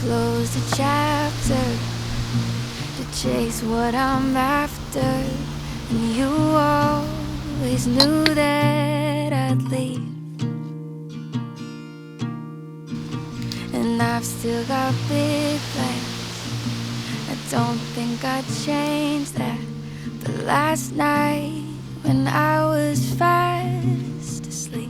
close the chapter to chase what I'm after, and you always knew that I'd leave. And I've still got big plans, I don't think I'd change that. But last night when I was fast asleep,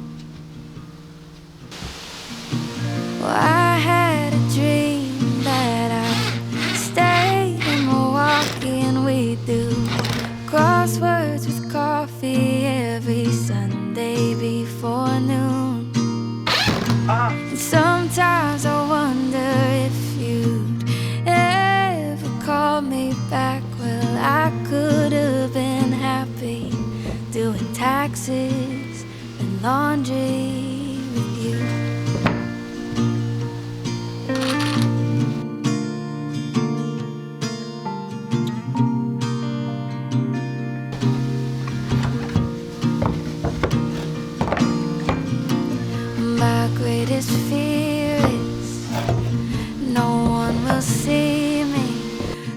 well, I had a dream that I'd stay in Milwaukee and we'd do crosswords with coffee every Sunday before noon. And sometimes I wonder if you'd ever call me back. Well, I could have been happy doing taxes and laundry with you. My greatest fear is no one will see me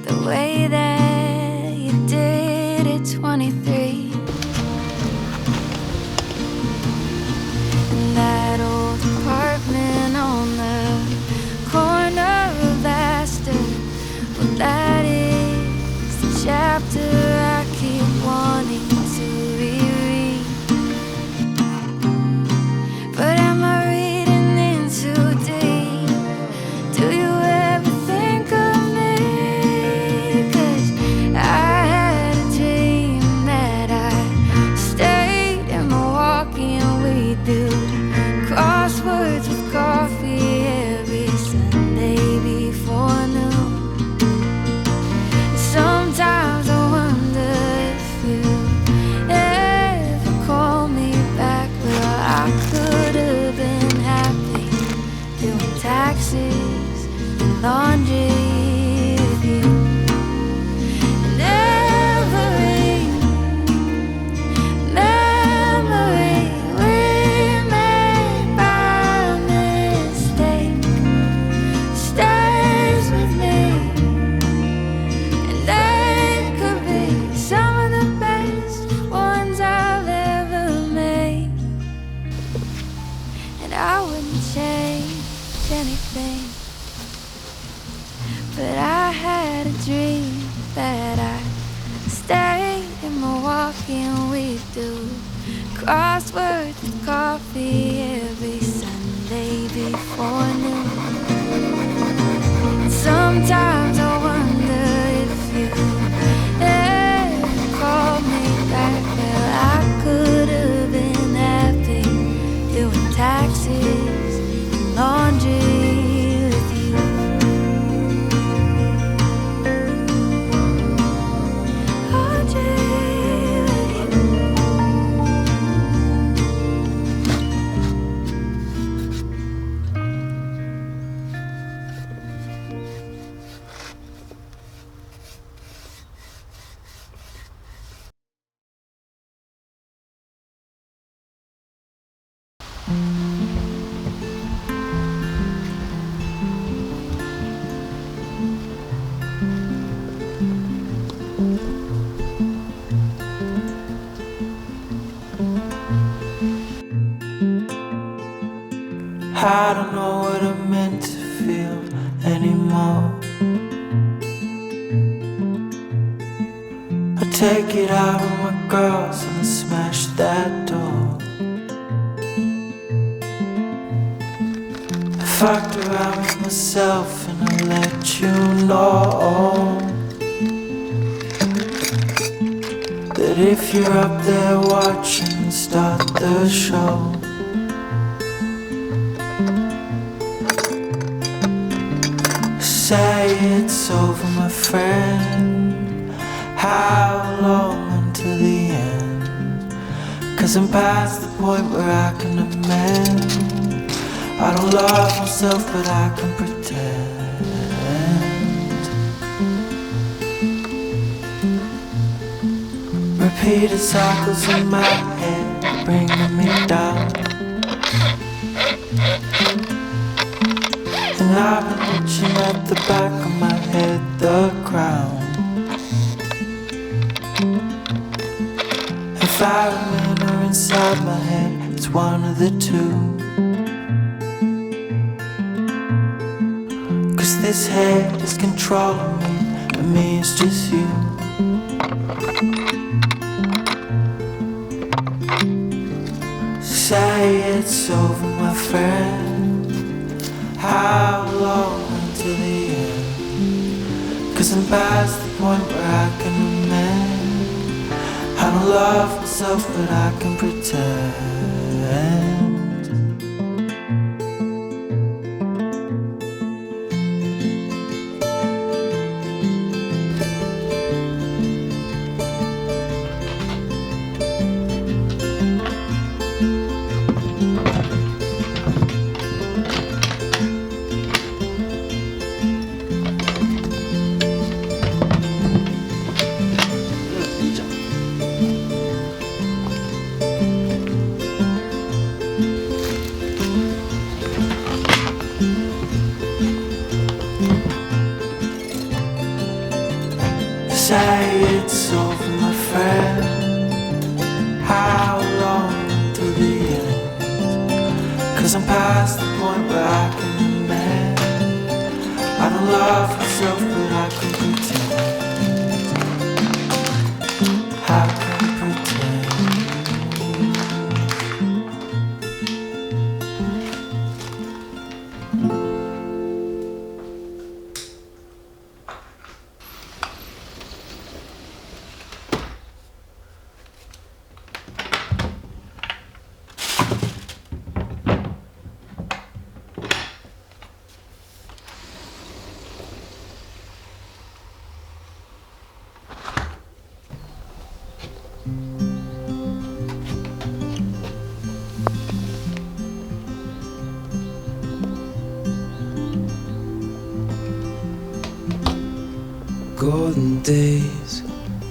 the way that you did at 23. And that old apartment on the corner of Astor, well, that is the chapter I keep wanting to reread. But am I reading in too deep? Do you ever think of me? 'Cause I had a dream that I stayed in Milwaukee and we do crosswords with coffee every Sunday before noon. Sometimes I wonder if you ever call me back. Well, I could have been happy doing taxes and laundry with you. And every memory we made by mistake stays with me. And they could be some of the best ones I've ever made. And I wouldn't change anything. But I had a dream that I'd stay in Milwaukee and we'd do crosswords with coffee every Sunday before noon. And sometimes I wonder if you ever call me back. Well, I could have been happy doing taxes and laundry with you. Laundry with you. I don't know what I'm meant to feel anymore. I take it out on my girls and I smash that door. I fucked around with myself and I let you know that if you're up there watching, start the show. Say it's over, my friend. How long until the end? 'Cause I'm past the point where I can amend. I don't love myself, but I can pretend. Repeated cycles in my head, bringing me down. And I've been itching at the back of my head, the crown. If I remember inside my head, it's one of the two. 'Cause this head is controlling me, and me is just you. Say it's over, my friend. How long until the end? 'Cause I'm past the point where I can amend. I don't love myself, but I can pretend. Say it's over, my friend. How long until the end? 'Cause I'm past the point where I can amend. I don't love myself, but I can pretend. I can pretend. Golden days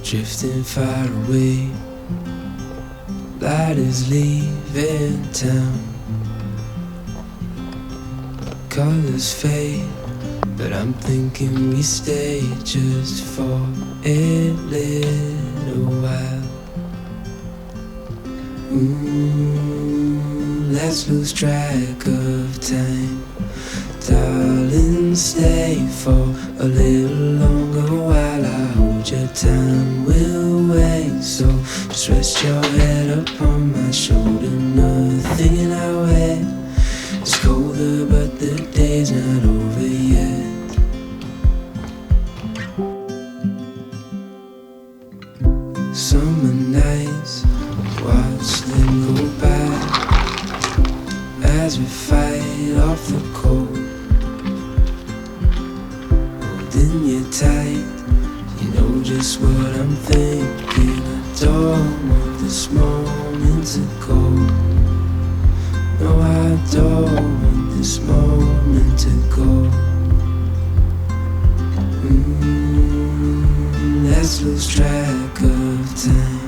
drifting far away. Light is leaving town. Colors fade, but I'm thinking we stay just for a little while. Let's lose track of time. Darling, stay for a little longer while I hold your time. We'll wait, so just rest your head upon my shoulder. Nothing in our head is colder, but the day's not over yet. Summer nights, watch them go by as we fight off the cold. Holding you tight, you know just what I'm thinking. I don't want this moment to go. No, I don't want this moment to go. Let's lose track of time.